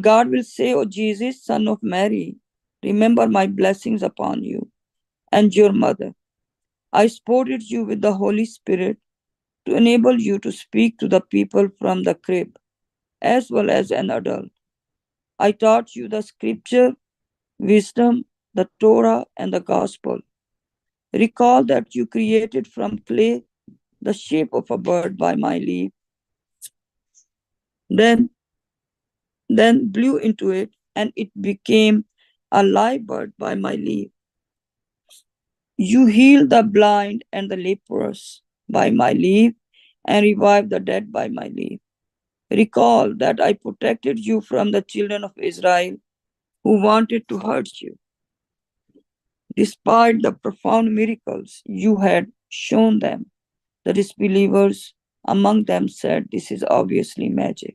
God will say, O Jesus, son of Mary, remember my blessings upon you and your mother. I supported you with the Holy Spirit to enable you to speak to the people from the crib as well as an adult. I taught you the scripture, wisdom, the Torah, and the gospel. Recall that you created from clay the shape of a bird by my leave, then blew into it, and it became a live bird by my leave. You healed the blind and the leprous by my leave, and revived the dead by my leave. Recall that I protected you from the children of Israel who wanted to hurt you. Despite the profound miracles you had shown them, the disbelievers among them said, "This is obviously magic."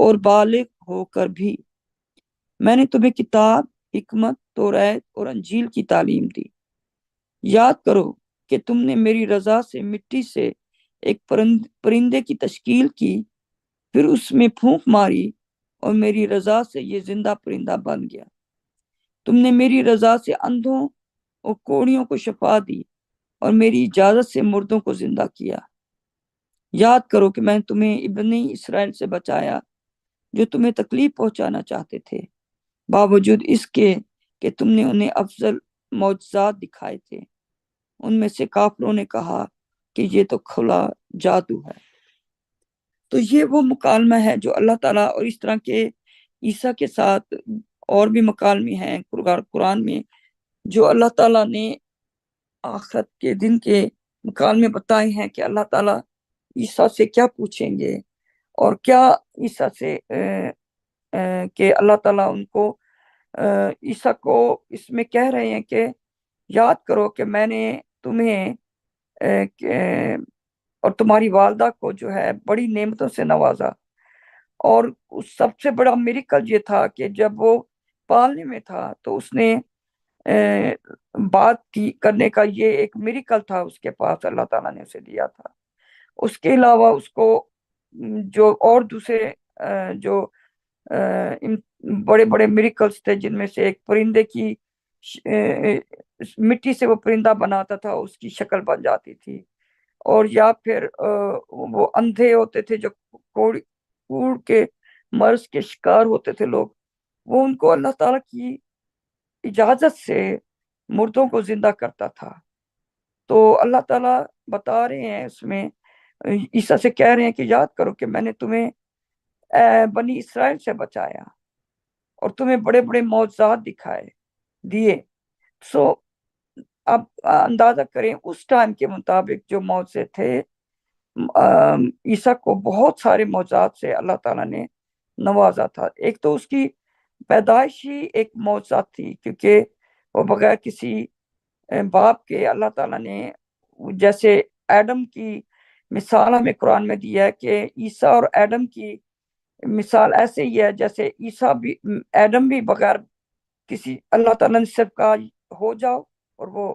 اور بالغ ہو کر بھی میں نے تمہیں کتاب، حکمت، توریت اور انجیل کی تعلیم دی۔ یاد کرو کہ تم نے میری رضا سے مٹی سے ایک پرندے کی تشکیل کی، پھر اس میں پھونک ماری اور میری رضا سے یہ زندہ پرندہ بن گیا۔ تم نے میری رضا سے اندھوں اور کوڑیوں کو شفا دی اور میری اجازت سے مردوں کو زندہ کیا۔ یاد کرو کہ میں نے تمہیں ابنی اسرائیل سے بچایا جو تمہیں تکلیف پہنچانا چاہتے تھے، باوجود اس کے کہ تم نے انہیں افضل معجزات دکھائے تھے۔ ان میں سے کافروں نے کہا کہ یہ تو کھلا جادو ہے۔ تو یہ وہ مکالمہ ہے جو اللہ تعالیٰ اور اس طرح کے عیسیٰ کے ساتھ اور بھی مکالمے ہیں قرآن میں، جو اللہ تعالیٰ نے آخرت کے دن کے مکالمے بتائے ہیں کہ اللہ تعالیٰ عیسیٰ سے کیا پوچھیں گے، اور کیا عیسیٰ سے کہ اللہ تعالیٰ ان کو عیسیٰ کو اس میں کہہ رہے ہیں کہ یاد کرو کہ میں نے تمہیں اور تمہاری والدہ کو جو ہے بڑی نعمتوں سے نوازا، اور سب سے بڑا میریکل یہ تھا کہ جب وہ پالنے میں تھا تو اس نے بات کی کرنے کا یہ ایک میریکل تھا اس کے پاس، اللہ تعالیٰ نے اسے دیا تھا۔ اس کے علاوہ اس کو جو اور دوسرے جو بڑے بڑے میریکلز تھے، جن میں سے ایک پرندے کی مٹی سے وہ پرندہ بناتا تھا، اس کی شکل بن جاتی تھی، اور یا پھر وہ اندھے ہوتے تھے جو کوڑ کے مرض کے شکار ہوتے تھے لوگ، وہ ان کو اللہ تعالیٰ کی اجازت سے مردوں کو زندہ کرتا تھا۔ تو اللہ تعالیٰ بتا رہے ہیں اس میں، عیسیٰ سے کہہ رہے ہیں کہ یاد کرو کہ میں نے تمہیں بنی اسرائیل سے بچایا اور تمہیں بڑے بڑے معجزات دیے۔ سو اب اندازہ کریں اس ٹائم کے مطابق جو معجزے تھے، عیسیٰ کو بہت سارے معجزات سے اللہ تعالیٰ نے نوازا تھا۔ ایک تو اس کی پیدائش ہی ایک معجزہ تھی، کیونکہ وہ بغیر کسی باپ کے اللہ تعالیٰ نے، جیسے ایڈم کی مثال ہمیں قرآن میں دیا ہے کہ عیسیٰ اور ایڈم کی مثال ایسے ہی ہے جیسے عیسیٰ بھی، ایڈم بھی بغیر کسی، اللہ تعالیٰ نے صرف کہا ہو جاؤ اور وہ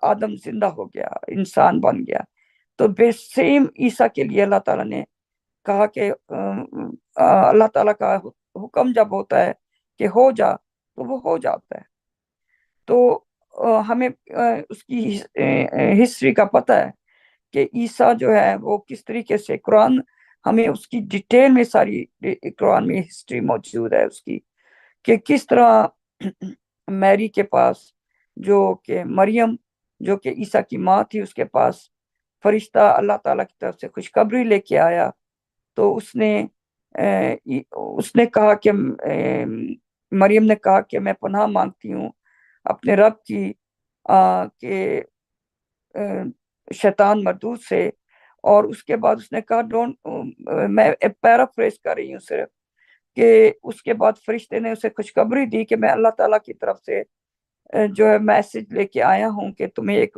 آدم زندہ ہو گیا، انسان بن گیا۔ تو بے سیم عیسیٰ کے لیے اللہ تعالیٰ نے کہا کہ اللہ تعالیٰ کا حکم جب ہوتا ہے کہ ہو جا تو وہ ہو جاتا ہے۔ تو ہمیں اس کی ہسٹری کا پتہ ہے کہ عیسیٰ جو ہے وہ کس طریقے سے، قرآن ہمیں اس کی ڈیٹیل میں ساری قرآن میں ہسٹری موجود ہے اس کی، کہ کس طرح میری کے پاس، جو کہ مریم جو کہ عیسیٰ کی ماں تھی، اس کے پاس فرشتہ اللہ تعالیٰ کی طرف سے خوشخبری لے کے آیا، تو اس نے کہا کہ مریم نے کہا کہ میں پناہ مانگتی ہوں اپنے رب کی کہ شیطان مردود سے، اور اس کے بعد اس نے کہا میں پیرافریز کر رہی ہوں صرف، کہ اس کے بعد فرشتے نے اسے خوشخبری دی کہ میں اللہ تعالیٰ کی طرف سے جو ہے میسج لے کے آیا ہوں کہ تمہیں ایک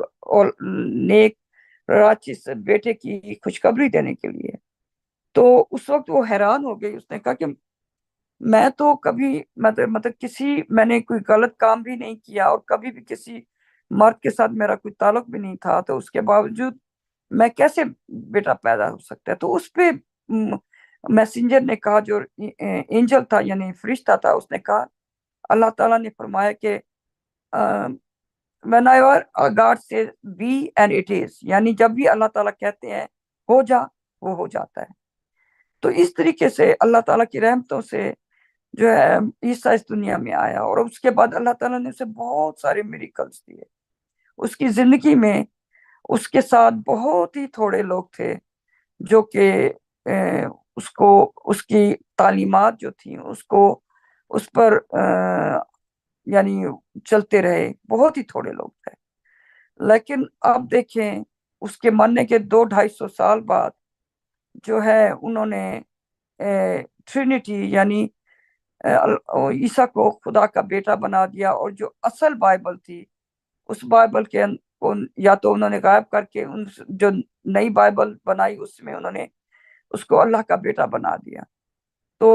نیک راچس بیٹے کی خوشخبری دینے کے لیے۔ تو اس وقت وہ حیران ہو گئی، اس نے کہا کہ میں تو کبھی مطلب میں نے کوئی غلط کام بھی نہیں کیا، اور کبھی بھی کسی مرد کے ساتھ میرا کوئی تعلق بھی نہیں تھا، تو اس کے باوجود میں کیسے بیٹا پیدا ہو سکتا ہے؟ تو اس پہ میسنجر نے کہا، جو اینجل تھا یعنی فرشتہ تھا، اس نے کہا، اللہ تعالیٰ نے فرمایا کہ whenever God says be and it is، یعنی جب بھی اللہ تعالیٰ کہتے ہیں ہو جا، وہ ہو جاتا ہے۔ تو اس طریقے سے اللہ تعالیٰ کی رحمتوں سے جو ہے عیسیٰ اس دنیا میں آیا، اور اس کے بعد اللہ تعالیٰ نے اسے بہت سارے میریکلز دیے۔ اس کی زندگی میں اس کے ساتھ بہت ہی تھوڑے لوگ تھے جو کہ اس کی تعلیمات جو تھیں اس پر یعنی چلتے رہے، بہت ہی تھوڑے لوگ تھے۔ لیکن اب دیکھیں اس کے مرنے کے 200-250 سال بعد جو ہے انہوں نے ٹرینٹی یعنی عیسیٰ کو خدا کا بیٹا بنا دیا، اور جو اصل بائبل تھی اس بائبل کے یا تو انہوں نے غائب کر کے جو نئی بائبل بنائی، اس میں انہوں نے اس کو اللہ کا بیٹا بنا دیا۔ تو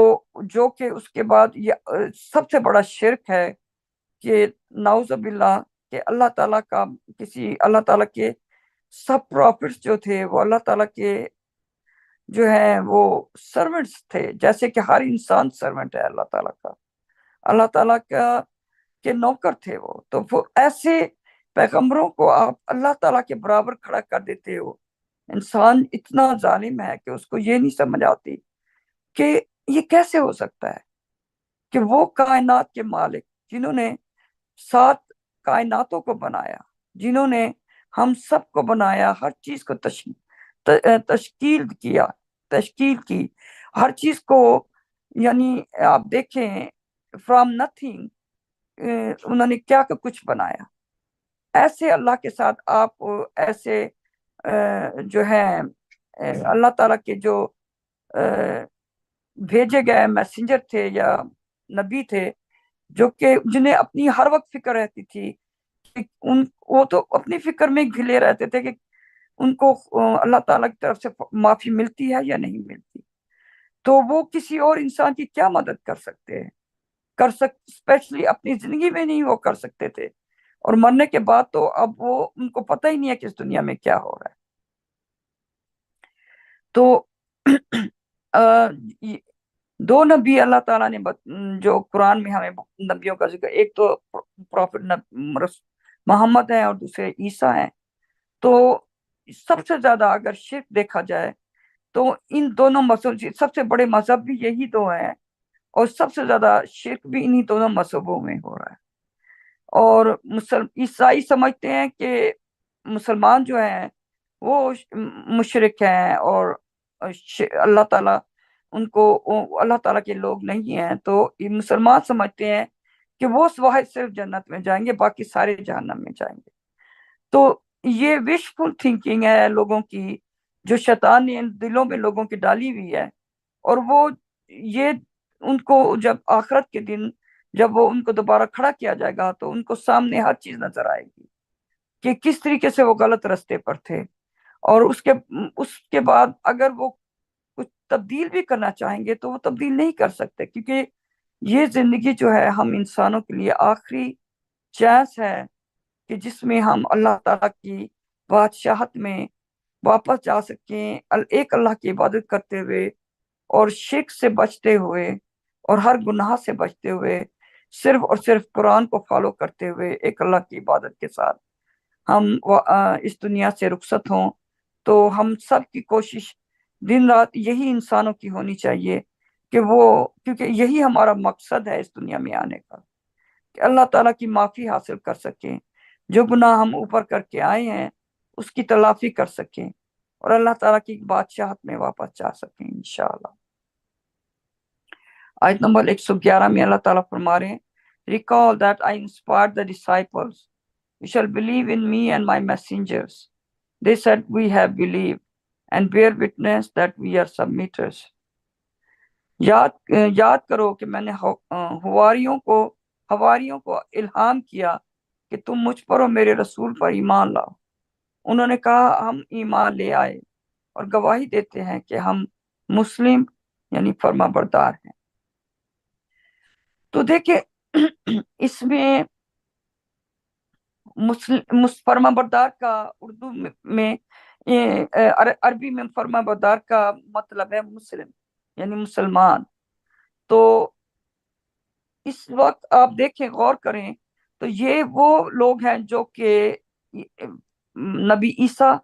جو کہ اس کے بعد یہ سب سے بڑا شرک ہے کہ نعوذ باللہ کہ اللہ تعالیٰ کا اللہ تعالیٰ کے سب پروفٹس جو تھے وہ اللہ تعالیٰ کے جو ہے وہ سرونٹس تھے، جیسے کہ ہر انسان سرونٹ ہے اللہ تعالیٰ کا، اللہ تعالیٰ کا کے نوکر تھے وہ. تو وہ ایسے پیغمبروں کو آپ اللہ تعالیٰ کے برابر کھڑا کر دیتے ہو. انسان اتنا ظالم ہے کہ اس کو یہ نہیں سمجھ آتی کہ یہ کیسے ہو سکتا ہے کہ وہ کائنات کے مالک جنہوں نے 7 کائناتوں کو بنایا، جنہوں نے ہم سب کو بنایا، ہر چیز کو تشکیل کی ہر چیز کو، یعنی آپ دیکھیں فرام نتھنگ انہوں نے کیا کچھ بنایا. ایسے اللہ کے ساتھ آپ ایسے جو ہے اللہ تعالیٰ کے جو بھیجے گئے میسنجر تھے یا نبی تھے، جو کہ جنہیں اپنی ہر وقت فکر رہتی تھی کہ وہ تو اپنی فکر میں گھلے رہتے تھے کہ ان کو اللہ تعالیٰ کی طرف سے معافی ملتی ہے یا نہیں ملتی. تو وہ کسی اور انسان کی کیا مدد کر سکتے ہیں؟ اسپیشلی اپنی زندگی میں نہیں وہ کر سکتے تھے، اور مرنے کے بعد تو اب وہ ان کو پتہ ہی نہیں ہے کہ اس دنیا میں کیا ہو رہا ہے. تو دو نبی اللہ تعالیٰ نے جو قرآن میں ہمیں نبیوں کا ذکر، ایک تو پروفٹ محمد ہیں اور دوسرے عیسیٰ ہیں. تو سب سے زیادہ اگر شرک دیکھا جائے تو ان دونوں مذہب، سب سے بڑے مذہب بھی یہی دو ہیں، اور سب سے زیادہ شرک بھی انہی دونوں مذہبوں میں ہو رہا ہے. اور عیسائی سمجھتے ہیں کہ مسلمان جو ہیں وہ مشرک ہیں، اور اللہ تعالیٰ ان کو اللہ تعالیٰ کے لوگ نہیں ہیں. تو یہ مسلمان سمجھتے ہیں کہ وہ واحد صرف جنت میں جائیں گے، باقی سارے جہنم میں جائیں گے. تو یہ وشفل تھنکنگ ہے لوگوں کی، جو شیطان نے ان دلوں میں لوگوں کی ڈالی ہوئی ہے. اور وہ یہ ان کو جب آخرت کے دن جب وہ ان کو دوبارہ کھڑا کیا جائے گا تو ان کو سامنے ہر چیز نظر آئے گی کہ کس طریقے سے وہ غلط رستے پر تھے. اور اس کے بعد اگر وہ کچھ تبدیل بھی کرنا چاہیں گے تو وہ تبدیل نہیں کر سکتے، کیونکہ یہ زندگی جو ہے ہم انسانوں کے لیے آخری چانس ہے کہ جس میں ہم اللہ تعالیٰ کی بادشاہت میں واپس جا سکیں، ایک اللہ کی عبادت کرتے ہوئے اور شرک سے بچتے ہوئے اور ہر گناہ سے بچتے ہوئے، صرف اور صرف قرآن کو فالو کرتے ہوئے ایک اللہ کی عبادت کے ساتھ ہم اس دنیا سے رخصت ہوں. تو ہم سب کی کوشش دن رات یہی انسانوں کی ہونی چاہیے کہ کیونکہ یہی ہمارا مقصد ہے اس دنیا میں آنے کا، کہ اللہ تعالیٰ کی معافی حاصل کر سکیں، جو گناہ ہم اوپر کر کے آئے ہیں اس کی تلافی کر سکیں، اور اللہ تعالیٰ کی بادشاہت میں واپس جا سکیں انشاءاللہ. آیت نمبر 111 میں اللہ تعالیٰ فرما رہے ہیں Recall that I inspired the disciples. You shall believe in me and my messengers. They said, we have believed, and bear witness that we are submitters. یاد کرو کہ میں نے حواریوں کو الہام کیا کہ تم مجھ پر اور میرے رسول پر ایمان لاؤ. انہوں نے کہا ہم ایمان لے آئے اور گواہی دیتے ہیں کہ ہم مسلم یعنی فرما بردار ہیں. تو دیکھیں اس میں فرما بردار کا اردو میں عربی میں فرما بردار کا مطلب ہے مسلم یعنی مسلمان. تو اس وقت آپ دیکھیں غور کریں تو یہ وہ لوگ ہیں جو کہ نبی عیسیٰ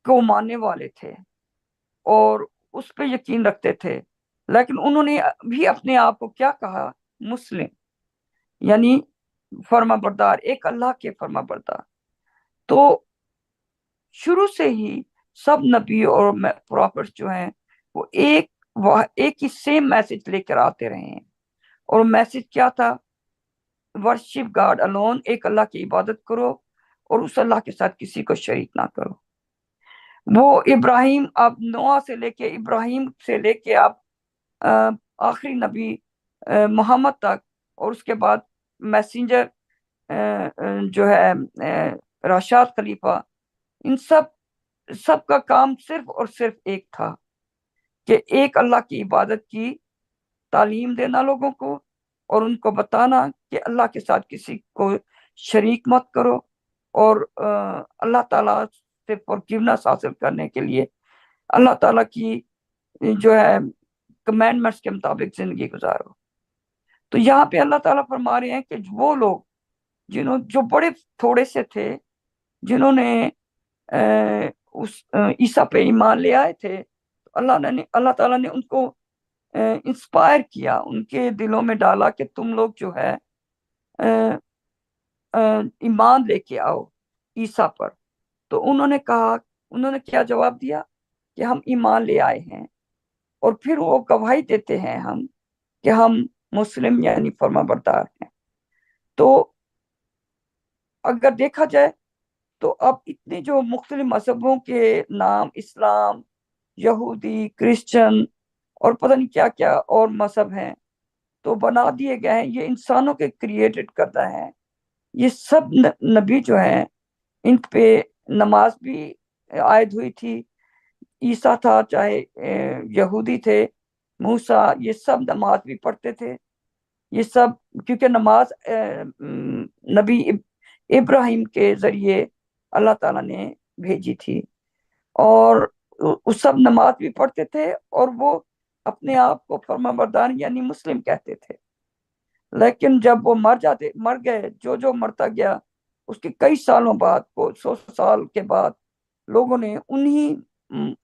کو ماننے والے تھے اور اس پہ یقین رکھتے تھے، لیکن انہوں نے بھی اپنے آپ کو کیا کہا؟ مسلم یعنی فرما بردار، ایک اللہ کے فرما بردار. تو شروع سے ہی سب نبی اور پروفٹس جو ہیں وہ ایک ہی سیم میسج لے کر آتے رہے ہیں. اور میسج کیا تھا؟ ورشپ گاڈ الون، ایک اللہ کی عبادت کرو اور اس اللہ کے ساتھ کسی کو شریک نہ کرو. وہ ابراہیم، آپ نوح سے لے کے آپ آخری نبی محمد تک، اور اس کے بعد میسنجر جو ہے راشد خلیفہ، ان سب کا کام صرف اور صرف ایک تھا کہ ایک اللہ کی عبادت کی تعلیم دینا لوگوں کو اور ان کو بتانا کہ اللہ کے ساتھ کسی کو شریک مت کرو، اور اللہ تعالیٰ سے فورگیونس حاصل کرنے کے لیے اللہ تعالیٰ کی جو ہے کمینڈمنٹس کے مطابق زندگی گزارو۔ تو یہاں پہ اللہ تعالیٰ فرما رہے ہیں کہ وہ لوگ جو بڑے تھوڑے سے تھے، جنہوں نے اس عیسیٰ پہ ایمان لے آئے تھے، اللہ تعالیٰ نے ان کو انسپائر کیا، ان کے دلوں میں ڈالا کہ تم لوگ جو ہے ایمان لے کے آؤ عیسیٰ پر۔ تو انہوں نے کیا جواب دیا کہ ہم ایمان لے آئے ہیں، اور پھر وہ گواہی دیتے ہیں ہم کہ ہم مسلم یعنی فرما بردار ہیں۔ تو اگر دیکھا جائے تو اب اتنے جو مختلف مذہبوں کے نام، اسلام، یہودی، کرسچن اور پتہ نہیں کیا کیا اور مذہب ہیں، تو بنا دیے گئے ہیں، یہ انسانوں کے کریٹڈ کردہ ہیں۔ یہ سب نبی جو ہیں ان پہ نماز بھی عائد ہوئی تھی، عیسیٰ تھا چاہے یہودی تھے، موسیٰ، یہ سب نماز بھی پڑھتے تھے۔ یہ سب کیونکہ نماز نبی ابراہیم کے ذریعے اللہ تعالیٰ نے بھیجی تھی، اور وہ سب نماز بھی پڑھتے تھے، اور وہ اپنے آپ کو فرما بردار یعنی مسلم کہتے تھے۔ لیکن جب وہ مر گئے، جو مرتا گیا، اس کے کئی سالوں بعد، 100 سال کے بعد، لوگوں نے انہی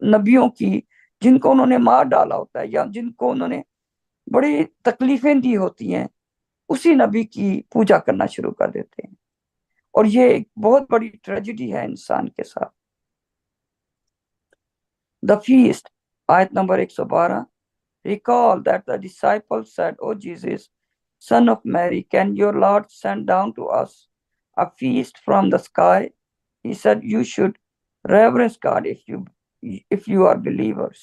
نبیوں کی جن کو انہوں نے مار ڈالا ہوتا ہے یا جن کو انہوں نے بڑی تکلیفیں دی ہوتی ہیں، اسی نبی کی پوجا کرنا شروع کر دیتے ہیں، اور یہ ایک بہت بڑی ٹریجڈی ہے انسان کے ساتھ۔ The feast, آیت number 112. Recall that the disciples said, "O Jesus, son of Mary, can your Lord send down to us a feast from the sky?" He said, "You should reverence God if you are believers."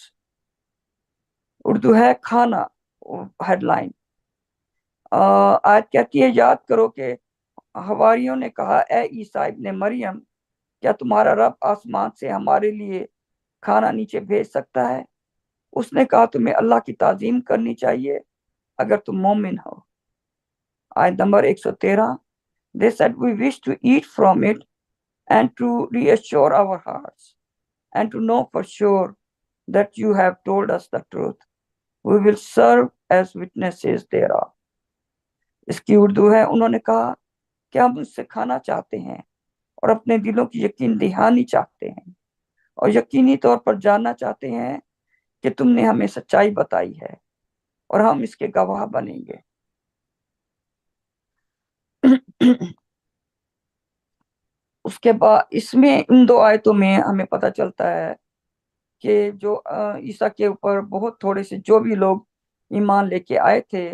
Urdu ہے کھانا، head line. آیت کہتی ہے، یاد کرو کہ حواریوں نے کہا، اے عیسیٰ ابن مریم، کیا تمہارا رب آسمان سے ہمارے لیے کھانا نیچے بھیج سکتا ہے؟ اس نے کہا، تمہیں اللہ کی تعظیم کرنی چاہیے اگر تم مومن ہو۔ آیت number 113. They said, "We wish to eat from it and to reassure our hearts and to know for sure that you have told us the truth. We will serve as witnesses thereof." اس کی اردو ہے، انہوں نے کہا کہ ہم اس سے کھانا چاہتے ہیں اور اپنے دلوں کی یقین دہانی چاہتے ہیں، اور یقینی طور پر جاننا چاہتے ہیں کہ تم نے ہمیں سچائی بتائی ہے، اور ہم اس کے گواہ بنیں گے۔ اس کے بعد اس میں ان دو آیتوں میں ہمیں پتہ چلتا ہے کہ جو عیسیٰ کے اوپر بہت تھوڑے سے جو بھی لوگ ایمان لے کے آئے تھے،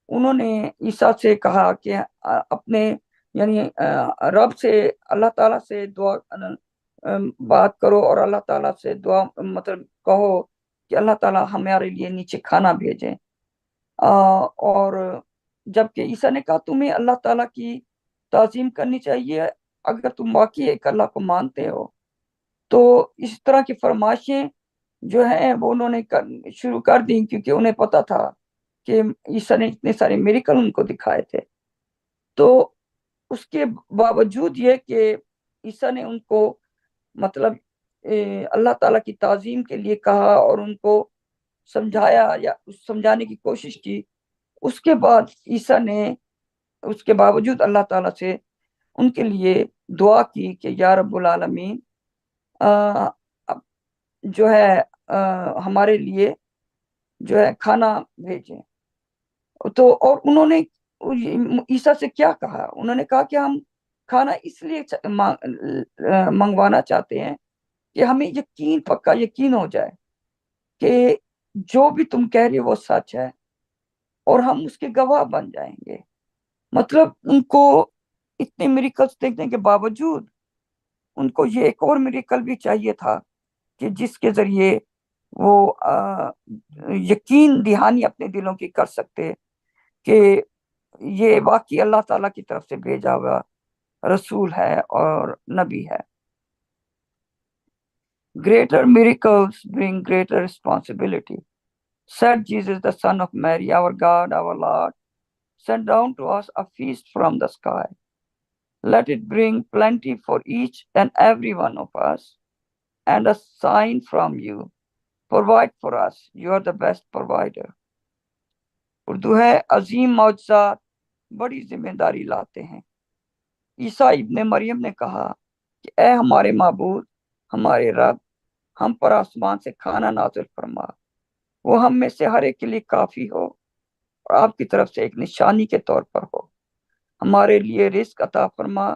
انہوں نے عیسیٰ سے کہا کہ اپنے یعنی رب سے، اللہ تعالیٰ سے دعا بات کرو، اور اللہ تعالیٰ سے دعا مطلب کہو کہ اللہ تعالیٰ ہمارے لیے نیچے کھانا بھیجیں۔ اور جبکہ عیسیٰ نے کہا تمہیں اللہ تعالیٰ کی تعظیم کرنی چاہیے اگر تم واقعی ایک اللہ کو مانتے ہو۔ تو اس طرح کی فرمائشیں جو ہیں وہ انہوں نے شروع کر دی، کیونکہ انہیں پتا تھا کہ عیسیٰ نے اتنے سارے میریکل ان کو دکھائے تھے۔ تو اس کے باوجود یہ کہ عیسیٰ نے ان کو مطلب اللہ تعالیٰ کی تعظیم کے لیے کہا اور ان کو سمجھایا یا سمجھانے کی کوشش کی، اس کے بعد عیسیٰ نے اس کے باوجود اللہ تعالیٰ سے ان کے لیے دعا کی کہ یا رب العالمین جو ہے ہمارے لیے جو ہے کھانا بھیجیں۔ تو اور انہوں نے عیسیٰ سے کیا کہا؟ انہوں نے کہا کہ ہم کھانا اس لیے منگوانا چاہتے ہیں کہ ہمیں پکا یقین ہو جائے کہ جو بھی تم کہہ رہے ہو وہ سچ ہے، اور ہم اس کے گواہ بن جائیں گے۔ مطلب ان کو اتنے میریکلز دیکھنے کے باوجود ان کو یہ ایک اور میریکل بھی چاہیے تھا کہ جس کے ذریعے وہ یقین دہانی اپنے دلوں کی کر سکتے کہ یہ واقعی اللہ تعالیٰ کی طرف سے بھیجا ہوا رسول ہے اور نبی ہے۔ Greater miracles bring greater responsibility. Said Jesus, the Son of Mary, our God, our Lord, send down to us a feast from the sky. Let it bring plenty for each and every one of us, and a sign from you. Provide for us. You are the best provider. Urdu ہے عظیم معجزات بڑی ذمہ داری لاتے ہیں. عیسیٰ ابن مریم نے کہا کہ اے ہمارے معبود، ہمارے رب، ہم پر آسمان سے کھانا نازل فرما، وہ ہم میں سے ہر ایک کے لیے کافی ہو اور آپ کی طرف سے ایک نشانی کے طور پر ہو. ہمارے لیے رزق عطا فرما،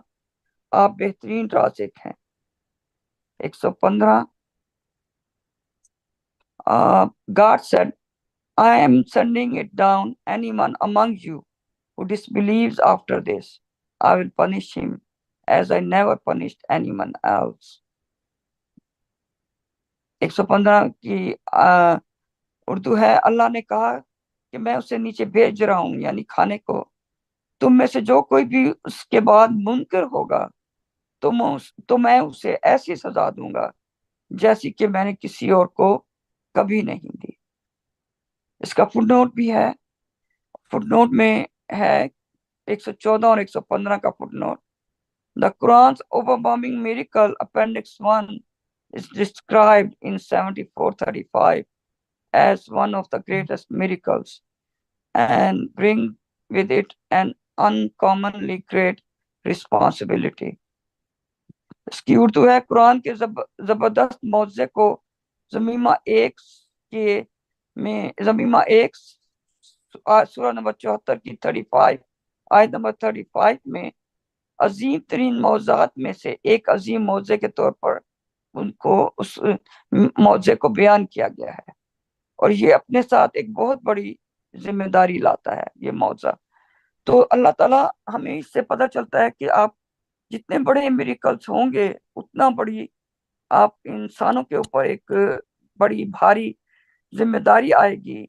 آپ بہترین رازق ہیں. 115. God said, I am sending it down. Anyone among you who disbelieves after this, I will punish him as I never punished anyone else. 115 کی اردو ہے، اللہ نے کہا کہ میں اسے نیچے بھیج رہا ہوں، یعنی کھانے کو. تم میں سے جو کوئی بھی اس کے بعد منکر ہوگا تو میں اسے ایسی سزا دوں گا جیسی کہ میں نے کسی اور کو کبھی نہیں دی. اس کا فٹ نوٹ بھی ہے. فٹ نوٹ میں ہے 114 اور 115 کا footnote. The Quran's overwhelming miracle appendix 1 is described in 7435 as one of the greatest miracles and bring with it an uncommonly great responsibility. اس کی اردو ہے، قرآن کے زبردست معجزے کو زمینہ ایک سورہ نمبر 74 کی 35 آیت نمبر 35 میں عظیم ترین معجزات میں سے ایک عظیم معجزے کے طور پر ان کو اس معجزے کو بیان کیا گیا ہے، اور یہ اپنے ساتھ ایک بہت بڑی ذمہ داری لاتا ہے یہ معجزہ. تو اللہ تعالیٰ ہمیں اس سے پتہ چلتا ہے کہ آپ جتنے بڑے میریکلز ہوں گے اتنا بڑی آپ انسانوں کے اوپر ایک بڑی بھاری ذمہ داری آئے گی،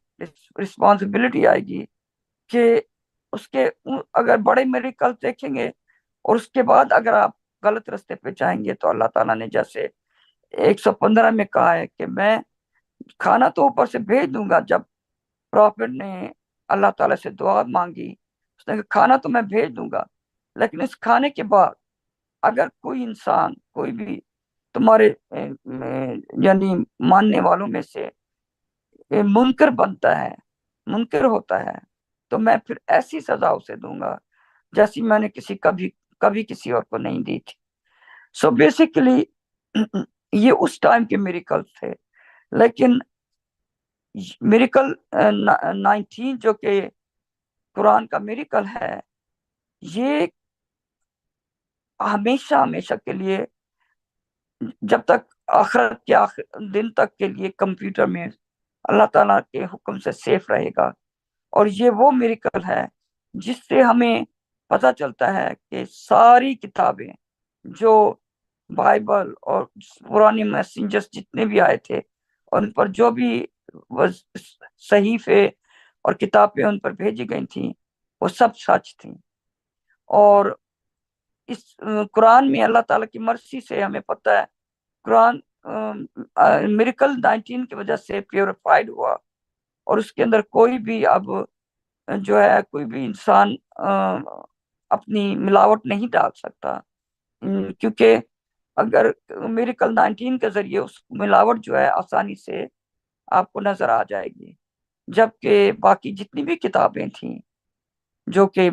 رسپانسبلٹی آئے گی کہ اس کے اگر بڑے میریکل دیکھیں گے اور اس کے بعد اگر آپ غلط رستے پہ جائیں گے تو اللہ تعالیٰ نے جیسے 115 میں کہا ہے کہ میں کھانا تو اوپر سے بھیج دوں گا. جب پروفٹ نے اللہ تعالیٰ سے دعا مانگی اس نے کہا کھانا تو میں بھیج دوں گا، لیکن اس کھانے کے بعد اگر کوئی انسان کوئی بھی تمہارے یعنی ماننے والوں میں سے منکر بنتا ہے، منکر ہوتا ہے، تو میں پھر ایسی سزا اسے دوں گا جیسی میں نے کبھی کسی اور کو نہیں دی تھی. سو بیسیکلی یہ اس ٹائم کے میریکل تھے. لیکن میریکل 19 جو کہ قرآن کا میریکل ہے، یہ ہمیشہ کے لیے جب تک آخرت کے دن تک کے لیے کمپیوٹر میں اللہ تعالیٰ کے حکم سے سیف رہے گا. اور یہ وہ میریکل ہے جس سے ہمیں پتہ چلتا ہے کہ ساری کتابیں جو بائبل اور پرانے میسنجرز جتنے بھی آئے تھے اور ان پر جو بھی صحیفے اور کتابیں ان پر بھیجی گئی تھیں وہ سب سچ تھیں. اور اس قرآن میں اللہ تعالیٰ کی مرضی سے ہمیں پتہ ہے قرآن میریکل 19 کی وجہ سے پیوریفائڈ ہوا، اور اس کے اندر کوئی بھی اب جو ہے کوئی بھی انسان اپنی ملاوٹ نہیں ڈال سکتا، کیونکہ اگر میریکل 19 کے ذریعے اس ملاوٹ جو ہے آسانی سے آپ کو نظر آ جائے گی. جبکہ باقی جتنی بھی کتابیں تھیں جو کہ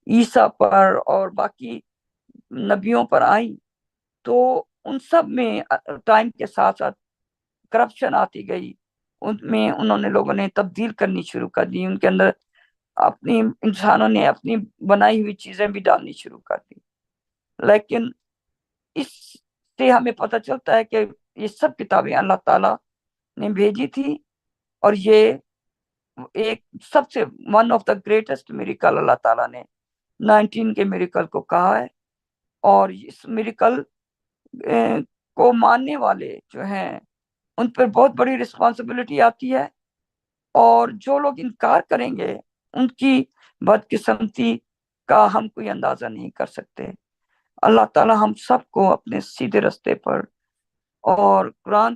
عیسیٰ پر اور باقی نبیوں پر آئیں تو ان سب میں ٹائم کے ساتھ ساتھ کرپشن آتی گئی، ان میں لوگوں نے تبدیل کرنی شروع کر دی، ان کے اندر انسانوں نے اپنی بنائی ہوئی چیزیں بھی ڈالنی شروع کر دی. لیکن اس سے ہمیں پتہ چلتا ہے کہ یہ سب کتابیں اللہ تعالیٰ نے بھیجی تھی، اور یہ ایک سب سے one of the greatest miracle اللہ تعالیٰ نے 19 کے میریکل کو کہا ہے. اور اس میریکل کو ماننے والے جو ہیں ان پر بہت بڑی رسپانسبلٹی آتی ہے، اور جو لوگ انکار کریں گے ان کی بدقسمتی کا ہم کوئی اندازہ نہیں کر سکتے. اللہ تعالیٰ ہم سب کو اپنے سیدھے رستے پر اور قرآن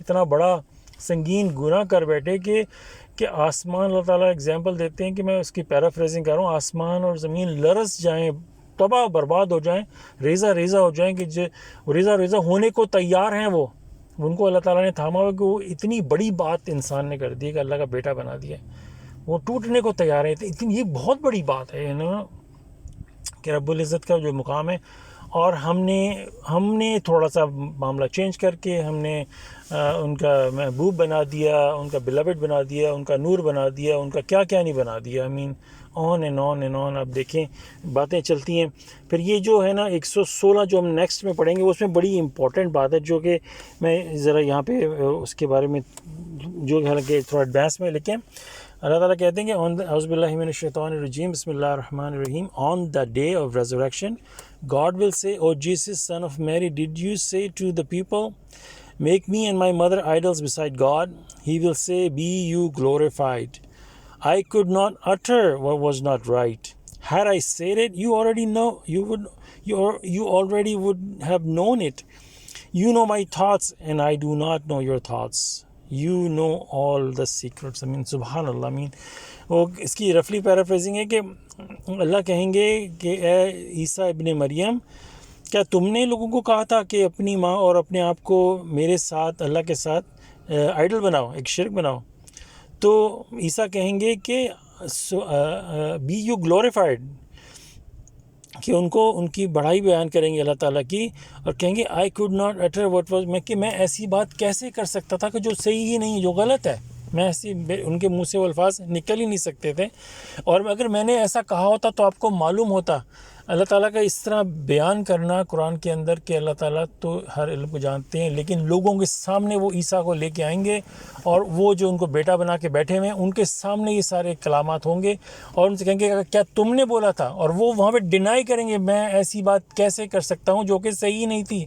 اتنا بڑا سنگین گناہ کر بیٹھے کہ آسمان، اللہ تعالیٰ اگزامپل دیتے ہیں کہ میں اس کی پیرافریزنگ کر رہا ہوں، آسمان اور زمین لرز جائیں، تباہ برباد ہو جائیں، ریزہ ریزہ ہو جائیں، کہ ریزہ ریزہ ہونے کو تیار ہیں وہ، ان کو اللہ تعالیٰ نے تھاما ہوا کہ وہ اتنی بڑی بات انسان نے کر دی کہ اللہ کا بیٹا بنا دیا، وہ ٹوٹنے کو تیار ہے. یہ بہت بڑی بات ہے کہ رب العزت کا جو مقام ہے. اور ہم نے تھوڑا سا معاملہ چینج کر کے ہم نے ان کا محبوب بنا دیا، ان کا بلوڈ بنا دیا، ان کا نور بنا دیا، ان کا کیا کیا نہیں بنا دیا. On and on and on. آپ دیکھیں باتیں چلتی ہیں. پھر یہ جو ہے نا 116 جو ہم نیکسٹ میں پڑھیں گے، اس میں بڑی امپورٹنٹ بات ہے جو کہ میں ذرا یہاں پہ اس کے بارے میں جو حالانکہ تھوڑا ایڈوانس میں لکھیں. اللہ تعالیٰ کہتے ہیں کہ اعوذ باللہ من الشیطان الرجیم بسم اللہ الرحمن الرحیم. On the day of resurrection, God will say, O Jesus, son of Mary, did you say to the people, make me and my mother idols beside God? He will say, be you glorified. I could not utter what was not right. Had I said it, you already know. You already would have known it. You know my thoughts, and I do not know your thoughts. You know all the secrets. سبحان اللہ. وہ اس کی رفلی paraphrasing ہے کہ اللہ کہیں گے کہ اے عیسیٰ ابن مریم، کیا تم نے لوگوں کو کہا تھا کہ اپنی ماں اور اپنے آپ کو میرے ساتھ، اللہ کے ساتھ آئیڈل بناؤ، ایک شرک بناؤ؟ تو عیسیٰ کہیں گے کہ بی یو گلوریفائڈ، کہ ان کو ان کی بڑائی بیان کریں گے اللہ تعالیٰ کی، اور کہیں گے I could not utter what was, کہ میں ایسی بات کیسے کر سکتا تھا کہ جو صحیح ہی نہیں، جو غلط ہے. میں ایسی ان کے منہ سے وہ الفاظ نکل ہی نہیں سکتے تھے. اور اگر میں نے ایسا کہا ہوتا تو آپ کو معلوم ہوتا. اللہ تعالیٰ کا اس طرح بیان کرنا قرآن کے اندر کہ اللہ تعالیٰ تو ہر علم کو جانتے ہیں، لیکن لوگوں کے سامنے وہ عیسیٰ کو لے کے آئیں گے، اور وہ جو ان کو بیٹا بنا کے بیٹھے ہوئے ہیں ان کے سامنے یہ سارے کلامات ہوں گے، اور ان سے کہیں گے کیا تم نے بولا تھا؟ اور وہ وہاں پہ ڈینائی کریں گے، میں ایسی بات کیسے کر سکتا ہوں جو کہ صحیح نہیں تھی.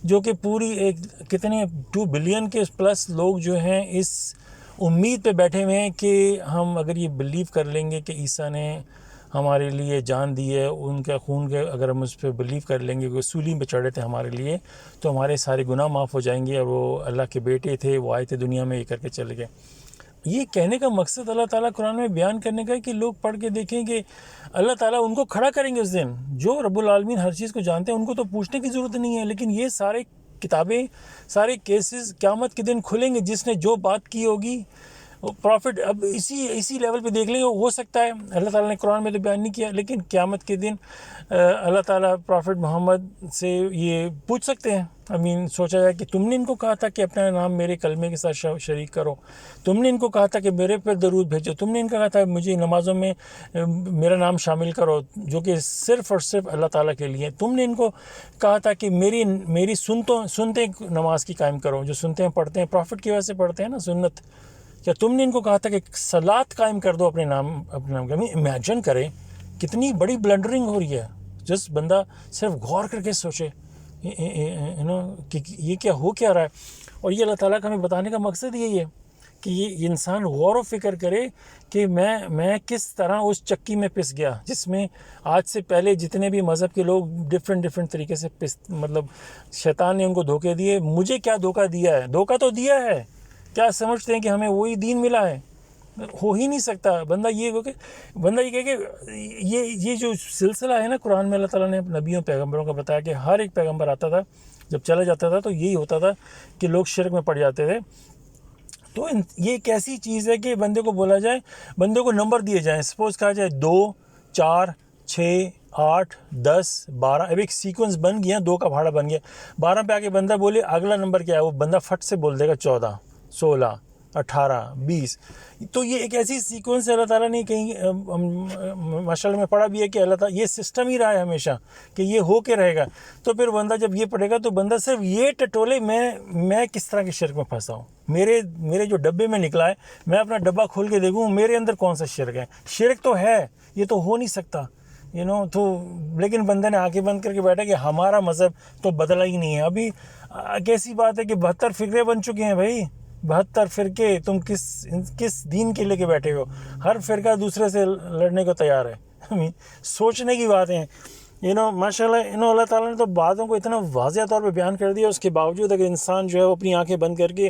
جو کہ پوری کتنے 2 بلین کے پلس لوگ جو ہیں اس امید پہ بیٹھے ہوئے ہیں کہ ہم اگر یہ بلیو کر لیں گے کہ عیسیٰ نے ہمارے لیے جان دی ہے، ان کے خون کے اگر ہم اس پہ بلیو کر لیں گے کہ سولی پہ چڑھے تھے ہمارے لیے، تو ہمارے سارے گناہ معاف ہو جائیں گے، اور وہ اللہ کے بیٹے تھے، وہ آئے تھے دنیا میں، یہ کر کے چلے گئے. یہ کہنے کا مقصد اللہ تعالیٰ قرآن میں بیان کرنے کا ہے کہ لوگ پڑھ کے دیکھیں کہ اللہ تعالیٰ ان کو کھڑا کریں گے اس دن. جو رب العالمین ہر چیز کو جانتے ہیں ان کو تو پوچھنے کی ضرورت نہیں ہے، لیکن یہ سارے کتابیں، سارے کیسز قیامت کے دن کھلیں گے. جس نے جو بات کی ہوگی پروفٹ، اب اسی لیول پہ دیکھ لیں گے. ہو سکتا ہے اللہ تعالیٰ نے قرآن میں تو بیان نہیں کیا، لیکن قیامت کے دن اللہ تعالیٰ پروفٹ محمد سے یہ پوچھ سکتے ہیں. سوچا جائے کہ تم نے ان کو کہا تھا کہ اپنا نام میرے کلمے کے ساتھ شریک کرو، تم نے ان کو کہا تھا کہ میرے پر درود بھیجو، تم نے ان کا کہا تھا مجھے نمازوں میں میرا نام شامل کرو جو کہ صرف اور صرف اللہ تعالیٰ کے لیے، تم نے ان کو کہا تھا کہ میری سنتے نماز کی قائم کرو، جو سنتے ہیں پڑھتے ہیں، پروفٹ کی وجہ سے پڑھتے ہیں نا سنت. کیا تم نے ان کو کہا تھا کہ صلاۃ قائم کر دو اپنے نام کے؟ امیجن کریں کتنی بڑی بلنڈرنگ ہو رہی ہے. جس بندہ صرف غور کر کے سوچے کہ یہ کیا ہو کیا رہا ہے. اور یہ اللہ تعالیٰ کا ہمیں بتانے کا مقصد یہی ہے کہ یہ انسان غور و فکر کرے کہ میں کس طرح اس چکی میں پس گیا جس میں آج سے پہلے جتنے بھی مذہب کے لوگ ڈفرینٹ طریقے سے مطلب شیطان نے ان کو دھوکے دیے. مجھے کیا دھوکہ دیا ہے؟ دھوکہ تو دیا ہے. کیا سمجھتے ہیں کہ ہمیں وہی دین ملا ہے؟ ہو ہی نہیں سکتا. بندہ یہ کہے کہ یہ جو سلسلہ ہے نا قرآن میں اللہ تعالیٰ نے نبیوں پیغمبروں کا بتایا کہ ہر ایک پیغمبر آتا تھا، جب چلا جاتا تھا تو یہی ہوتا تھا کہ لوگ شرک میں پڑ جاتے تھے. تو یہ ایک ایسی چیز ہے کہ بندے کو بولا جائے، بندے کو نمبر دیے جائیں. سپوز کہا جائے 2 4 6 8 10 12. اب ایک سیکوینس بن گیا، 2 کا پہاڑا بن گیا. 12 پہ آ کے بندہ بولے اگلا نمبر کیا ہے، وہ بندہ فٹ سے بول دے گا 14 16 18 20. تو یہ ایک ایسی سیکوینس ہے. اللہ تعالیٰ نے کہیں ماشاء اللہ میں پڑھا بھی ہے کہ اللہ تعالیٰ یہ سسٹم ہی رہا ہے ہمیشہ کہ یہ ہو کے رہے گا. تو پھر بندہ جب یہ پڑھے گا تو بندہ صرف یہ ٹٹولے میں کس طرح کے شرک میں پھنسا ہوں. میرے جو ڈبے میں نکلا ہے، میں اپنا ڈبہ کھول کے دیکھوں میرے اندر کون سا شرک ہے. شرک تو ہے، یہ تو ہو نہیں سکتا تو لیکن بندے نے آنکھیں بند کر کے بیٹھا کہ ہمارا مذہب تو بدلا ہی نہیں ہے. ابھی کیسی بات ہے کہ 72 فرقے بن چکے ہیں بھائی. 72 فرقے. تم کس دین کے لے کے بیٹھے ہو؟ ہر فرقہ دوسرے سے لڑنے کو تیار ہے. سوچنے کی باتیں ہیں. ماشاءاللہ اللہ تعالیٰ نے تو باتوں کو اتنا واضح طور پہ بیان کر دیا، اس کے باوجود اگر انسان جو ہے وہ اپنی آنکھیں بند کر کے،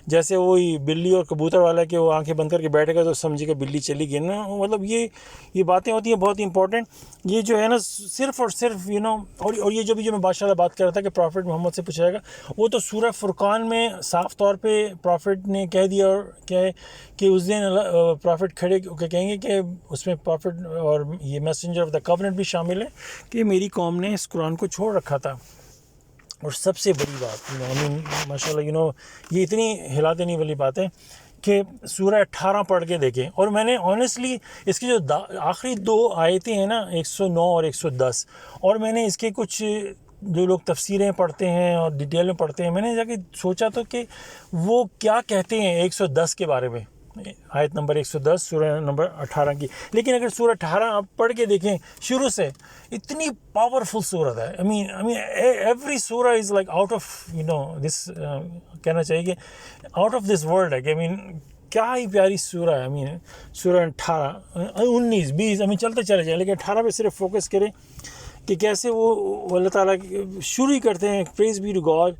جیسے وہی بلی اور کبوتر والا کہ وہ آنکھیں بند کر کے بیٹھے گا تو سمجھے گا بلی چلی گئی نا، مطلب یہ باتیں ہوتی ہیں بہت امپورٹنٹ. یہ جو ہے نا صرف اور صرف اور یہ جو میں بادشاہ بات کر رہا تھا کہ پرافٹ محمد سے پوچھا جائے گا، وہ تو سورہ فرقان میں صاف طور پہ پرافٹ نے کہہ دیا، اور کیا ہے کہ اس دن پرافٹ کھڑے کہیں گے کہ اس میں پرافٹ اور یہ میسنجر آف دا کوننٹ بھی شامل ہے کہ میری قوم نے اس قرآن کو چھوڑ رکھا تھا. اور سب سے بڑی بات ماشاءاللہ یہ اتنی ہلا دینے والی بات ہے کہ سورہ 18 پڑھ کے دیکھیں. اور میں نے آنیسٹلی اس کی جو آخری 2 آیتیں ہیں نا 109 اور 110، اور میں نے اس کے کچھ جو لوگ تفسیریں پڑھتے ہیں اور ڈیٹیل میں پڑھتے ہیں، میں نے جا کے سوچا تو کہ وہ کیا کہتے ہیں 110 کے بارے میں، آیت نمبر 110 سورہ نمبر 18 کی. لیکن اگر سورہ 18 آپ پڑھ کے دیکھیں شروع سے، اتنی پاورفل صورت ہے. I mean every surah is like out of this کہنا چاہیے کہ آؤٹ آف دس ورلڈ ہے کہ کیا ہی پیاری سورہ ہے. سورہ 18 19 20 چلتے چلے جائیں، لیکن 18 پہ صرف فوکس کریں کہ کیسے وہ اللہ تعالیٰ شروع ہی کرتے ہیں praise be to God,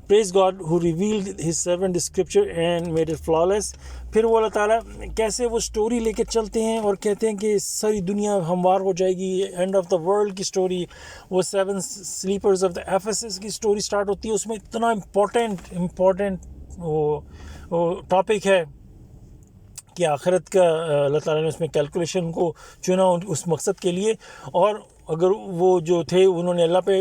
praise God who revealed his servant the scripture and made it flawless. پھر وہ اللہ تعالیٰ کیسے وہ سٹوری لے کے چلتے ہیں اور کہتے ہیں کہ ساری دنیا ہموار ہو جائے گی، اینڈ آف دا ورلڈ کی سٹوری، وہ 7 sleepers of the Ephesus کی سٹوری سٹارٹ ہوتی ہے. اس میں اتنا امپورٹنٹ وہ ٹاپک ہے کہ آخرت کا اللہ تعالیٰ نے اس میں کیلکولیشن کو چنا اس مقصد کے لیے. اور اگر وہ جو تھے انہوں نے اللہ پہ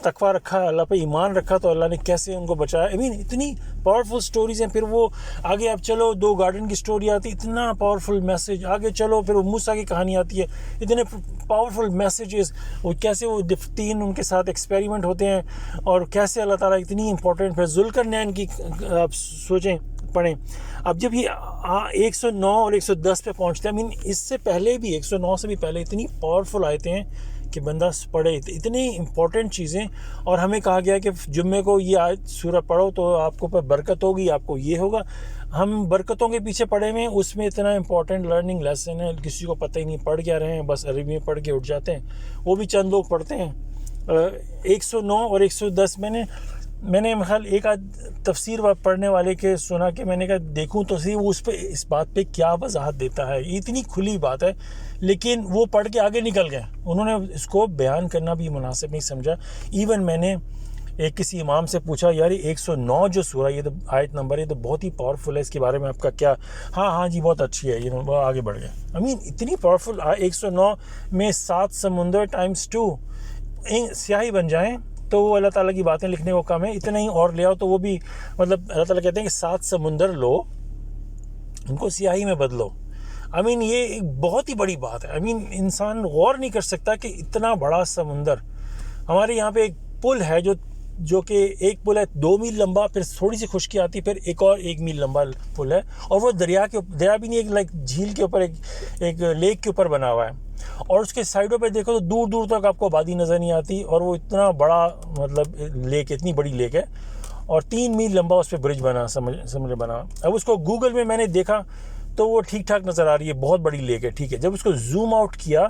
تقویٰ رکھا، اللہ پہ ایمان رکھا، تو اللہ نے کیسے ان کو بچایا. اتنی پاورفل سٹوریز ہیں. پھر وہ آگے اب چلو 2 گارڈن کی سٹوری آتی، اتنا پاورفل میسیج. آگے چلو پھر وہ موسیٰ کی کہانی آتی ہے، اتنے پاورفل میسیجز. وہ کیسے وہ 3 ان کے ساتھ ایکسپیریمنٹ ہوتے ہیں، اور کیسے اللہ تعالیٰ اتنی امپورٹنٹ. پھر ذوالقرنین کی آپ سوچیں پڑھیں. اب جب یہ 109 اور 110 پہ پہنچتے ہیں، اس سے پہلے بھی 109 سے بھی پہلے اتنی پاورفل آیتیں ہیں کہ بندہ پڑھے، اتنی امپورٹنٹ چیزیں. اور ہمیں کہا گیا کہ جمعے کو یہ آیت سورہ پڑھو تو آپ کو برکت ہوگی، آپ کو یہ ہوگا. ہم برکتوں کے پیچھے پڑے ہوئے ہیں، اس میں اتنا امپورٹنٹ لرننگ لیسن ہے، کسی کو پتہ ہی نہیں، پڑھ کیا رہے ہیں، بس عربی میں پڑھ کے اٹھ جاتے ہیں. وہ بھی چند لوگ پڑھتے ہیں. 109 اور 110 میں نے خیال ایک تفسیر پڑھنے والے کے سنا کہ میں نے کہا دیکھوں تو صحیح وہ اس بات پہ کیا وضاحت دیتا ہے. یہ اتنی کھلی بات ہے، لیکن وہ پڑھ کے آگے نکل گئے، انہوں نے اس کو بیان کرنا بھی مناسب نہیں سمجھا. ایون میں نے کسی امام سے پوچھا، یار 109 جو سورہ یہ تو آیت نمبر ہے تو بہت ہی پاورفل ہے، اس کے بارے میں آپ کا کیا؟ ہاں جی بہت اچھی ہے، وہ آگے بڑھ گئے. اتنی پاورفل 109 میں 7 سمندر ٹائمز 2 سیاہی بن جائیں تو وہ اللہ تعالیٰ کی باتیں لکھنے کو کم ہے. اتنا ہی اور لے آؤ تو وہ بھی مطلب اللہ تعالیٰ کہتے ہیں کہ 7 سمندر لو، ان کو سیاہی میں بدلو. یہ ایک بہت ہی بڑی بات ہے. انسان غور نہیں کر سکتا کہ اتنا بڑا سمندر. ہمارے یہاں پہ ایک پل ہے جو کہ ایک پل ہے 2 میل لمبا، پھر تھوڑی سی خشکی آتی، پھر ایک اور 1 میل لمبا پل ہے، اور وہ دریا بھی نہیں، ایک جھیل کے اوپر، ایک لیک کے اوپر بنا ہوا ہے. اور اس کے سائڈوں پہ دیکھو تو دور دور تک آپ کو آبادی نظر نہیں آتی، اور وہ اتنا بڑا مطلب لیک، اتنی بڑی لیک ہے، اور 3 میل لمبا اس پہ برج بنا، سمجھ بنا. اب اس کو گوگل میں نے دیکھا تو وہ ٹھیک ٹھاک نظر آ رہی ہے، بہت بڑی لیک ہے، ٹھیک ہے. جب اس کو زوم آؤٹ کیا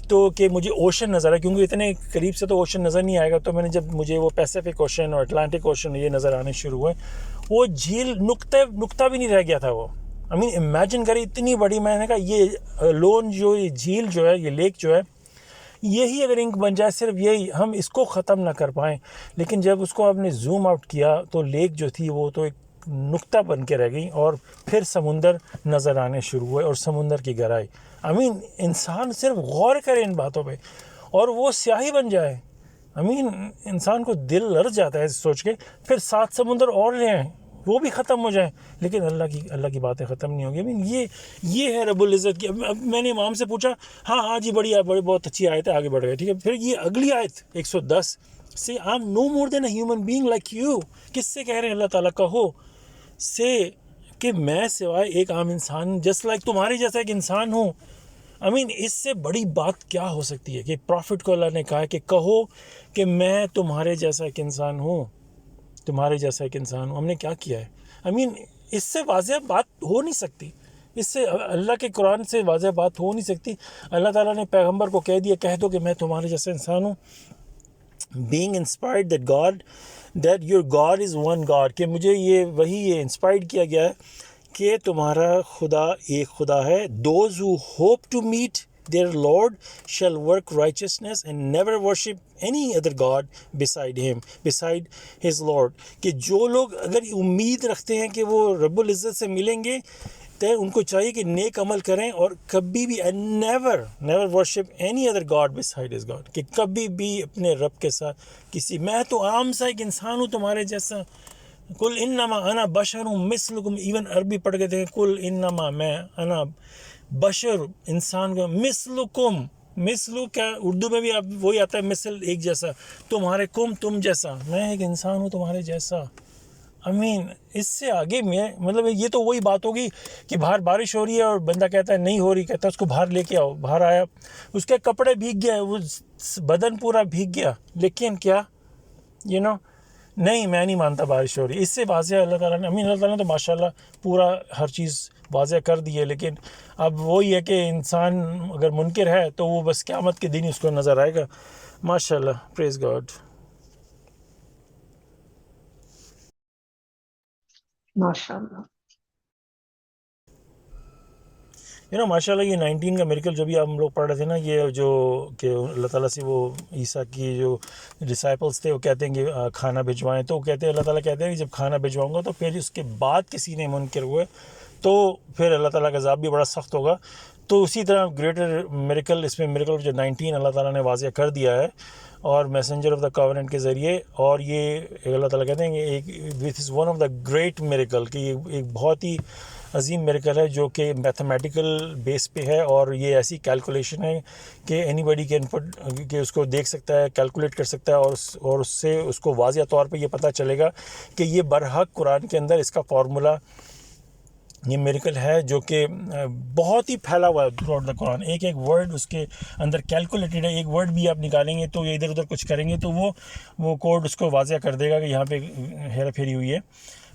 تو کہ مجھے اوشن نظر آیا، کیونکہ اتنے قریب سے تو اوشن نظر نہیں آئے گا، تو میں نے جب مجھے وہ پیسیفک اوشن اور اٹلانٹک اوشن یہ نظر آنے شروع ہوئے، وہ جھیل نقطہ بھی نہیں رہ گیا تھا. وہ امیجن کریں اتنی بڑی. میں نے کہا یہ لون جو یہ جھیل جو ہے، یہ لیک جو ہے، یہی اگر انک بن جائے، صرف یہی، ہم اس کو ختم نہ کر پائیں. لیکن جب اس کو آپ نے زوم آؤٹ کیا تو لیک جو تھی وہ تو ایک نقطہ بن کے رہ گئی، اور پھر سمندر نظر آنے شروع ہوئے اور سمندر کی گہرائی. انسان صرف غور کرے ان باتوں پہ اور وہ سیاہی بن جائے. انسان کو دل لرز جاتا ہے سوچ کے. پھر 7 سمندر اور لے آئیں، وہ بھی ختم ہو جائیں، لیکن اللہ کی باتیں ختم نہیں ہوگی. یہ ہے رب العزت کی. اب میں نے امام سے پوچھا، ہاں جی بڑی بہت اچھی آیت ہے، آگے بڑھ گئے، ٹھیک ہے. پھر یہ اگلی آیت 110 سے I am no more than a human being like you. کس سے کہہ رہے ہیں اللہ تعالیٰ؟ کہو سے کہ میں سوائے ایک عام انسان جسٹ لائک تمہارے جیسا ایک انسان ہوں. اس سے بڑی بات کیا ہو سکتی ہے کہ پروفٹ کو اللہ نے کہا کہ کہو کہ میں تمہارے جیسا ایک انسان ہوں، تمہارے جیسا ایک انسان ہوں. ہم نے کیا کیا ہے؟ اس سے واضح بات ہو نہیں سکتی. اس سے اللہ کے قرآن سے واضح بات ہو نہیں سکتی. اللہ تعالیٰ نے پیغمبر کو کہہ دیا کہہ دو کہ میں تمہارے جیسا انسان ہوں. being inspired that your God is one God, کہ مجھے یہ انسپائرڈ کیا گیا ہے کہ تمہارا خدا ایک خدا ہے. those who hope to meet their Lord shall work righteousness and never worship any other God beside his Lord. کہ جو لوگ اگر امید رکھتے ہیں کہ وہ رب العزت سے ملیں گے تو ان کو چاہیے کہ نیک عمل کریں اور کبھی بھی never worship any other God beside his God, کہ کبھی بھی اپنے رب کے ساتھ میں تو عام سا ایک انسان ہوں تمہارے جیسا. کل انما انا بشر مثلکم، ایون عربی پڑھ کے دیکھیں، کل انما میں انا بشر انسان کا، مثلو کیا اردو میں بھی وہی آتا ہے، مثل ایک جیسا، تمہارے تم جیسا، میں ایک انسان ہوں تمہارے جیسا. اس سے آگے میں مطلب یہ تو وہی بات ہوگی کہ باہر بارش ہو رہی ہے اور بندہ کہتا ہے نہیں ہو رہی، کہتا ہے اس کو باہر لے کے آؤ، باہر آیا، اس کے کپڑے بھیگ گئے، وہ بدن پورا بھیگ گیا، لیکن کیا نہیں، میں نہیں مانتا بارش ہو رہی. اس سے واضح اللہ تعالیٰ نے اللہ تعالیٰ نے تو ماشاءاللہ پورا ہر چیز واضح کر دی ہے. لیکن اب وہی ہے کہ انسان اگر منکر ہے تو وہ بس قیامت کے دن اس کو نظر آئے گا. ماشاءاللہ، پریز گاڈ. ماشاء اللہ. ماشاء اللہ یہ 19 کا میریکل جو بھی ہم لوگ پڑھ رہے تھے نا، یہ جو کہ اللہ تعالیٰ سے وہ عیسیٰ کی جو ڈسائپلس تھے وہ کہتے ہیں کہ کھانا بھجوائیں، تو وہ کہتے ہیں اللہ تعالیٰ کہتے ہیں کہ جب کھانا بھجواؤں گا تو پھر اس کے بعد کسی نے منکر ہوئے تو پھر اللہ تعالیٰ کا عذاب بھی بڑا سخت ہوگا. تو اسی طرح گریٹر میریکل، اس میں میریکل جو 19 اللہ تعالیٰ نے واضح کر دیا ہے اور میسنجر آف دا کووننٹ کے ذریعے. اور یہ اللہ تعالیٰ کہتے ہیں کہ this is one of the great miracle, کہ یہ ایک بہت ہی عظیم میریکل ہے جو کہ میتھمیٹیکل بیس پہ ہے، اور یہ ایسی کیلکولیشن ہے کہ اینی باڈی کین پٹ، کہ اس کو دیکھ سکتا ہے، کیلکولیٹ کر سکتا ہے، اور اس سے اس کو واضح طور پہ یہ پتہ چلے گا کہ یہ برحق قرآن کے اندر اس کا فارمولا یہ میریکل ہے جو کہ بہت ہی پھیلا ہوا ہے تھرو آؤٹ دا قرآن. ایک ایک ورڈ اس کے اندر کیلکولیٹڈ ہے. ایک ورڈ بھی آپ نکالیں گے تو یہ ادھر ادھر کچھ کریں گے تو وہ کوڈ اس کو واضح کر دے گا کہ یہاں پہ ہیرا پھیری ہوئی ہے.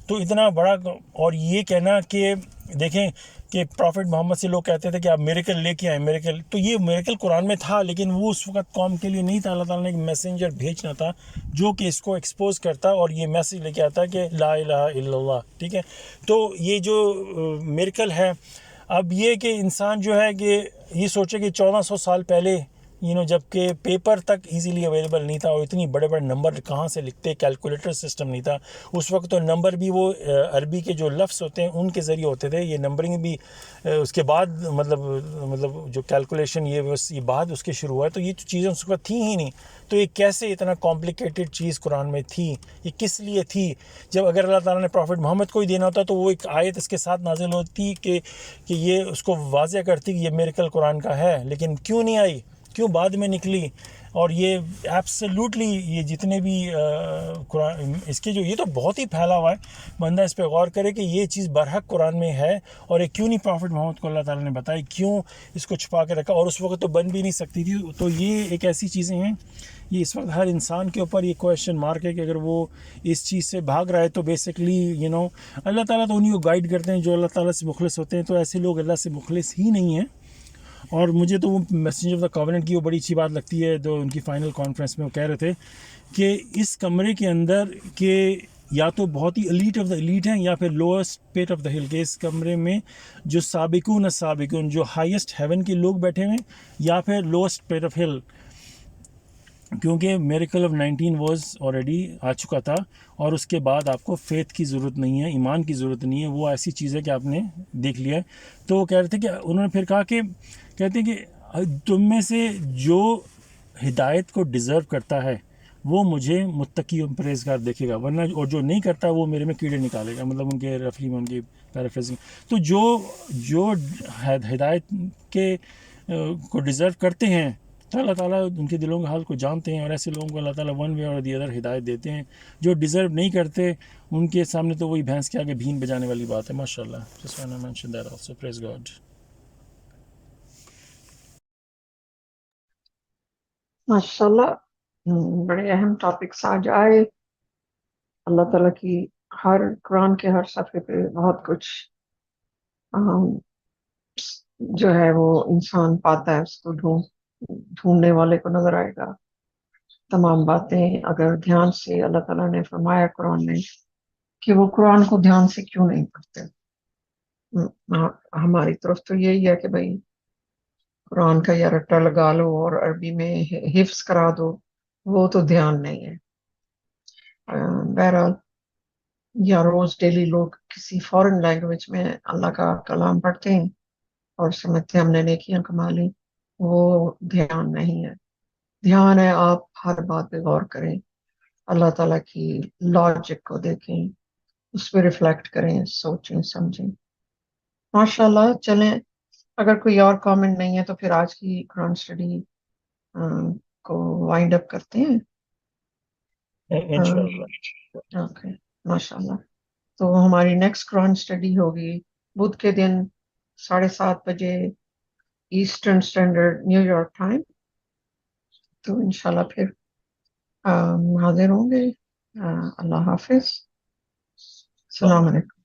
تو اتنا بڑا، اور یہ کہنا کہ دیکھیں کہ پروفٹ محمد سے لوگ کہتے تھے کہ آپ میریکل لے کے آئیں، میریکل، تو یہ میریکل قرآن میں تھا لیکن وہ اس وقت قوم کے لیے نہیں تھا. اللہ تعالیٰ نے ایک میسنجر بھیجنا تھا جو کہ اس کو ایکسپوز کرتا اور یہ میسیج لے کے آتا کہ لا الہ الا اللہ. ٹھیک ہے، تو یہ جو میریکل ہے، اب یہ کہ انسان جو ہے کہ یہ سوچے کہ 1400 سال پہلے جب کہ پیپر تک ایزیلی اویلیبل نہیں تھا اور اتنی بڑے بڑے نمبر کہاں سے لکھتے، کیلکولیٹر سسٹم نہیں تھا اس وقت، تو نمبر بھی وہ عربی کے جو لفظ ہوتے ہیں ان کے ذریعے ہوتے تھے. یہ نمبرنگ بھی اس کے بعد مطلب جو کیلکولیشن یہ بعد اس کے شروع ہوا ہے. تو یہ چیزیں اس وقت تھیں ہی نہیں. تو یہ کیسے اتنا کمپلیکیٹڈ چیز قرآن میں تھی، یہ کس لیے تھی؟ جب اگر اللہ تعالیٰ نے پروفٹ محمد کو ہی دینا ہوتا تو وہ ایک آیت اس کے ساتھ نازل ہوتی کہ یہ اس کو واضح کرتی کہ یہ میریکل قرآن کا ہے. لیکن کیوں نہیں آئی، کیوں بعد میں نکلی؟ اور یہ ایبسلیوٹلی یہ جتنے بھی قرآن اس کے جو یہ تو بہت ہی پھیلا ہوا ہے، بندہ اس پہ غور کرے کہ یہ چیز برحق قرآن میں ہے اور یہ کیوں نہیں پروفٹ محمد کو اللہ تعالیٰ نے بتائی، کیوں اس کو چھپا کے رکھا، اور اس وقت تو بن بھی نہیں سکتی تھی. تو یہ ایک ایسی چیزیں ہیں، یہ اس وقت ہر انسان کے اوپر یہ کویشچن مارک ہے کہ اگر وہ اس چیز سے بھاگ رہا ہے تو بیسکلی اللہ تعالیٰ تو انہیں کو گائیڈ کرتے ہیں جو اللہ تعالیٰ سے مخلص ہوتے ہیں. تو ایسے لوگ اللہ سے مخلص ہی نہیں ہیں. اور مجھے تو وہ میسنجر آف دا کووننٹ کی وہ بڑی اچھی بات لگتی ہے جو ان کی فائنل کانفرنس میں وہ کہہ رہے تھے کہ اس کمرے کے اندر کہ یا تو بہت ہی ایلیٹ آف دا ایلیٹ ہیں یا پھر لوئسٹ پیٹ آف دا ہل، کہ اس کمرے میں جو سابقون جو ہائیسٹ ہیون کے لوگ بیٹھے ہوئے یا پھر لوئسٹ پیٹ آف ہل، کیونکہ میریکل آف 19 واز آلریڈی آ چکا تھا اور اس کے بعد آپ کو فیتھ کی ضرورت نہیں ہے، ایمان کی ضرورت نہیں ہے. وہ ایسی چیز ہے کہ آپ نے دیکھ لیا ہے. تو وہ کہہ رہے تھے کہ انہوں نے پھر کہا کہ کہتے ہیں کہ تم میں سے جو ہدایت کو ڈیزرو کرتا ہے وہ مجھے متقی و پرہیزگار دیکھے گا، ورنہ اور جو نہیں کرتا وہ میرے میں کیڑے نکالے گا. مطلب ان کے رفلی میں ان کی پیرافریزنگ. تو جو ہدایت کے کو ڈیزرو کرتے ہیں تو اللہ تعالیٰ ان کے دلوں کے حال کو جانتے ہیں، اور ایسے لوگوں کو اللہ تعالیٰ ون وے اور دی ادر ہدایت دیتے ہیں. جو ڈیزرو نہیں کرتے ان کے سامنے تو وہی بھینس کے آگے بھین بجانے والی بات ہے. ماشاء اللہ. Just want to mention that also. Praise God. ماشاء اللہ. بڑے اہم ٹاپکس آج آئے. اللہ تعالیٰ کی ہر قرآن کے ہر صفحے پہ بہت کچھ جو ہے وہ انسان پاتا ہے اس کو ڈھونڈنے والے کو نظر آئے گا. تمام باتیں اگر دھیان سے اللہ تعالیٰ نے فرمایا قرآن میں کہ وہ قرآن کو دھیان سے کیوں نہیں پڑھتے. ہماری طرف تو یہی ہے کہ بھائی قرآن کا یا رٹا لگا لو اور عربی میں حفظ کرا دو, وہ تو دھیان نہیں ہے. بہرحال یا روز ڈیلی لوگ کسی فورن لینگویج میں اللہ کا کلام پڑھتے ہیں اور سمجھتے ہیں ہم نے نیکیاں کما لی, وہ دھیان نہیں ہے. دھیان ہے آپ ہر بات پہ غور کریں, اللہ تعالیٰ کی لاجک کو دیکھیں, اس پہ ریفلیکٹ کریں, سوچیں سمجھیں. ماشاء اللہ. چلیں, اگر کوئی اور کامنٹ نہیں ہے تو پھر آج کی قرآن اسٹڈی کو وائنڈ اپ کرتے ہیں. انشاءاللہ. اوکے, ماشاء اللہ. تو ہماری نیکسٹ قرآن اسٹڈی ہوگی بدھ کے دن 7:30 بجے eastern standard new York time. تو انشاءاللہ پھر حاضر ہوں گے. اللہ حافظ. السلام علیکم.